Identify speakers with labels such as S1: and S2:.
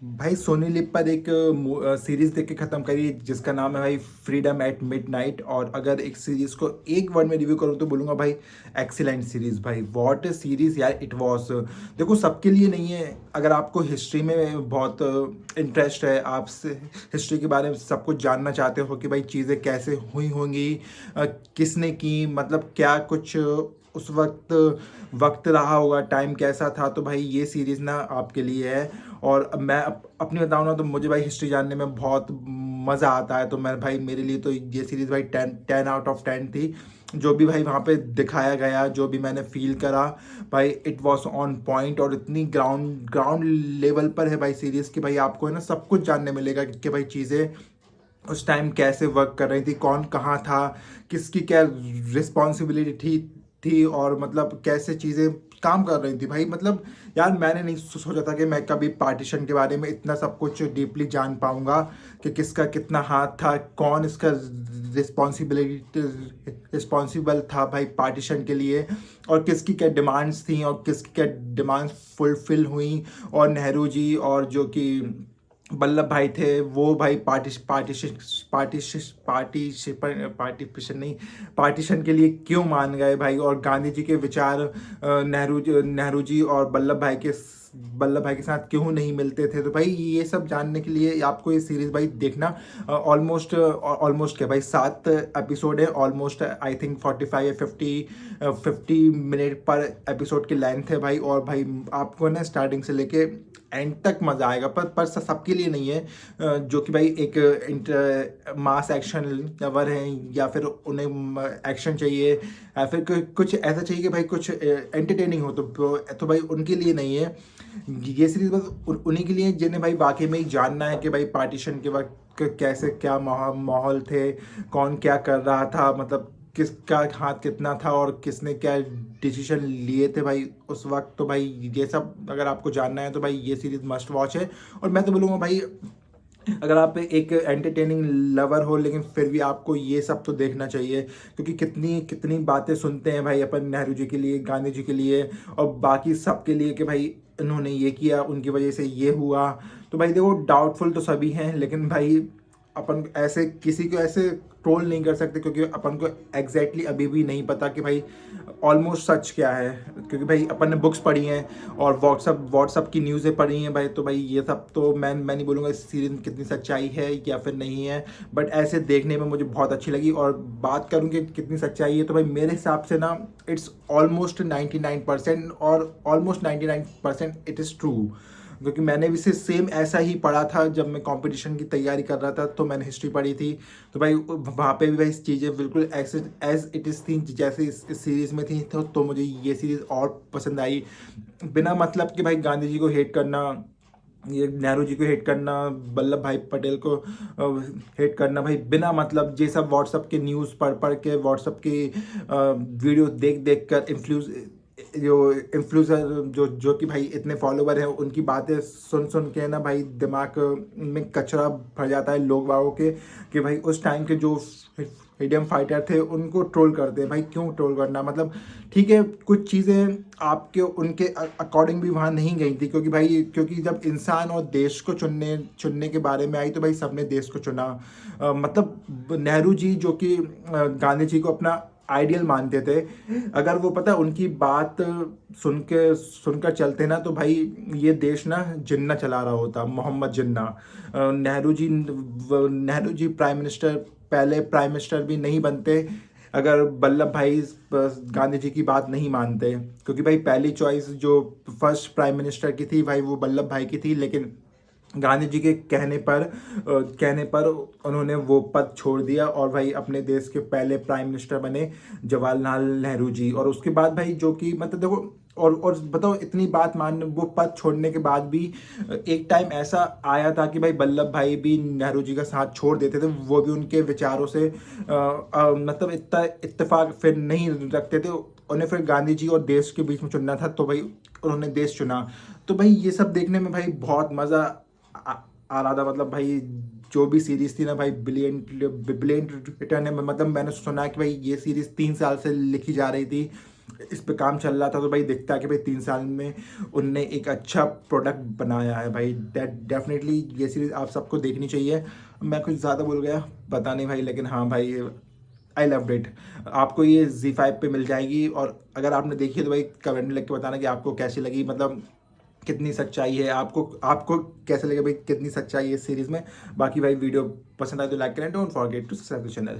S1: भाई सोनी लिव पर एक सीरीज देख के खत्म करी जिसका नाम है भाई फ्रीडम एट मिडनाइट। और अगर एक सीरीज को एक वर्ड में रिव्यू करूँ तो बोलूँगा भाई एक्सीलेंट सीरीज। भाई व्हाट सीरीज यार इट वाज। देखो सबके लिए नहीं है। अगर आपको हिस्ट्री में बहुत इंटरेस्ट है, आप हिस्ट्री के बारे में सब कुछ जानना चाहते हो कि भाई चीज़ें कैसे हुई होंगी, किसने की, मतलब क्या कुछ उस वक्त वक्त रहा होगा, टाइम कैसा था, तो भाई ये सीरीज़ ना आपके लिए है। और अब मैं अपनी बताऊँ ना तो मुझे भाई हिस्ट्री जानने में बहुत मज़ा आता है। तो मैं भाई मेरे लिए तो ये सीरीज़ भाई 10 10 आउट ऑफ 10 थी। जो भी भाई वहाँ पे दिखाया गया, जो भी मैंने फील करा, भाई इट वॉज ऑन पॉइंट। और इतनी ग्राउंड ग्राउंड लेवल पर है भाई सीरीज़ कि भाई आपको है ना सब कुछ जानने मिलेगा कि भाई चीज़ें उस टाइम कैसे वर्क कर रही थी, कौन कहाँ था, किसकी क्या रिस्पॉन्सिबिलिटी थी, और मतलब कैसे चीज़ें काम कर रही थी। भाई मतलब यार मैंने नहीं सोचा था कि मैं कभी पार्टीशन के बारे में इतना सब कुछ डीपली जान पाऊंगा कि किसका कितना हाथ था, कौन इसका रिस्पॉन्सिबिलिटी रिस्पॉन्सिबल था भाई पार्टीशन के लिए, और किसकी क्या डिमांड्स थी और किसकी क्या डिमांड्स फुलफिल हुई। और नेहरू जी और जो कि वल्लभ भाई थे वो भाई पार्टीशन पार्टीशन नहीं, पार्टीशन के लिए क्यों मान गए भाई। और गांधी जी के विचार नेहरू जी और वल्लभ भाई के साथ क्यों नहीं मिलते थे। तो भाई ये सब जानने के लिए आपको ये सीरीज भाई देखना। ऑलमोस्ट ऑलमोस्ट क्या भाई 7 एपिसोड है, ऑलमोस्ट आई थिंक 45 या 50 मिनट पर एपिसोड की लेंथ है भाई। और भाई आपको ना स्टार्टिंग से लेके एंड तक मज़ा आएगा। पर सबके लिए नहीं है। जो कि भाई एक मास एक्शन लवर हैं, या फिर उन्हें एक्शन चाहिए, या फिर कुछ ऐसा चाहिए कि भाई कुछ एंटरटेनिंग हो, तो भाई उनके लिए नहीं है। ये सीरीज बस उन्हीं के लिए जिन्हें भाई वाकई में ही जानना है कि भाई पार्टीशन के वक्त कैसे क्या माहौल थे, कौन क्या कर रहा था, मतलब किसका हाथ कितना था और किसने क्या डिसीजन लिए थे भाई उस वक्त। तो भाई ये सब अगर आपको जानना है तो भाई ये सीरीज मस्ट वॉच है। और मैं तो बोलूँगा भाई अगर आप एक एंटरटेनिंग लवर हो लेकिन फिर भी आपको ये सब तो देखना चाहिए, क्योंकि कितनी कितनी बातें सुनते हैं भाई अपन नेहरू जी के लिए, गांधी जी के लिए और बाकी सब के लिए कि भाई इन्होंने ये किया, उनकी वजह से ये हुआ। तो भाई देखो डाउटफुल तो सभी हैं, लेकिन भाई अपन ऐसे किसी को ऐसे ट्रोल नहीं कर सकते, क्योंकि अपन को एग्जैक्टली अभी भी नहीं पता कि भाई ऑलमोस्ट सच क्या है। क्योंकि भाई अपन ने बुक्स पढ़ी हैं और व्हाट्सअप की न्यूज़ें पढ़ी हैं भाई। तो भाई ये सब तो मैं नहीं बोलूँगा इस सीरीज में कितनी सच्चाई है या फिर नहीं है, बट ऐसे देखने में मुझे बहुत अच्छी लगी। और बात करूँ कि कितनी सच्चाई है तो भाई मेरे हिसाब से ना इट्स ऑलमोस्ट 99%, और ऑलमोस्ट 99% इट इज़ ट्रू। क्योंकि मैंने भी से सेम ऐसा ही पढ़ा था जब मैं कंपटीशन की तैयारी कर रहा था, तो मैंने हिस्ट्री पढ़ी थी। तो भाई वहाँ पे भी भाई चीज़ें बिल्कुल एज इट इज़ थी जैसे इस सीरीज़ में थी। तो मुझे ये सीरीज़ और पसंद आई। बिना मतलब कि भाई गांधी जी को हेट करना, ये नेहरू जी को हेट करना, वल्लभ भाई पटेल को हेट करना, भाई बिना मतलब ये सब व्हाट्सअप के न्यूज़ पढ़ पढ़ के, व्हाट्सअप की वीडियो देख देख कर जो इन्फ्लुएंसर जो कि भाई इतने फॉलोवर हैं उनकी बातें सुन सुन के ना भाई दिमाग में कचरा भर जाता है लोग बागों के, कि भाई उस टाइम के जो फ्रीडम फाइटर थे उनको ट्रोल करते हैं। भाई क्यों ट्रोल करना, मतलब ठीक है कुछ चीज़ें आपके उनके अकॉर्डिंग भी वहाँ नहीं गई थी, क्योंकि भाई क्योंकि जब इंसान और देश को चुनने चुनने के बारे में आई तो भाई सबने देश को चुना। मतलब नेहरू जी जो कि गांधी जी को अपना आइडियल मानते थे, अगर वो पता उनकी बात सुनकर चलते ना तो भाई ये देश ना जिन्ना चला रहा होता, मोहम्मद जिन्ना। नेहरू जी प्राइम मिनिस्टर, पहले प्राइम मिनिस्टर भी नहीं बनते अगर वल्लभ भाई गांधी जी की बात नहीं मानते। क्योंकि भाई पहली चॉइस जो फर्स्ट प्राइम मिनिस्टर की थी भाई वो वल्लभ भाई की थी, लेकिन गांधी जी के कहने पर उन्होंने वो पद छोड़ दिया और भाई अपने देश के पहले प्राइम मिनिस्टर बने जवाहरलाल नेहरू जी। और उसके बाद भाई जो कि मतलब देखो, और बताओ इतनी बात मान वो पद छोड़ने के बाद भी एक टाइम ऐसा आया था कि भाई वल्लभ भाई भी नेहरू जी का साथ छोड़ देते थे, वो भी उनके विचारों से मतलब इतना इत्तेफाक फिर नहीं रखते थे। उन्हें फिर गांधी जी और देश के बीच में चुनना था, तो भाई उन्होंने देश चुना। तो भाई ये सब देखने में भाई बहुत मज़ा आ आ रहा था। मतलब भाई जो भी सीरीज थी ना भाई ब्रिलियंट ब्रिलियंट रिटर्न है। मतलब मैंने सुना कि भाई ये सीरीज 3 साल से लिखी जा रही थी इस पे काम चल रहा था, तो भाई दिखता है कि भाई 3 साल में उनने एक अच्छा प्रोडक्ट बनाया है भाई। डेफिनेटली ये सीरीज़ आप सबको देखनी चाहिए। मैं कुछ ज़्यादा बोल गया पता नहीं भाई, लेकिन हाँ भाई आई लव इट। आपको ये Z5 पे मिल जाएगी, और अगर आपने देखी है तो भाई कमेंट में लिख के बताना कि आपको कैसी लगी, मतलब कितनी सच्चाई है, आपको आपको कैसे लगे भाई, कितनी सच्चाई है इस सीरीज़ में। बाकी भाई वीडियो पसंद आए तो लाइक करें, don't forget to subscribe the channel.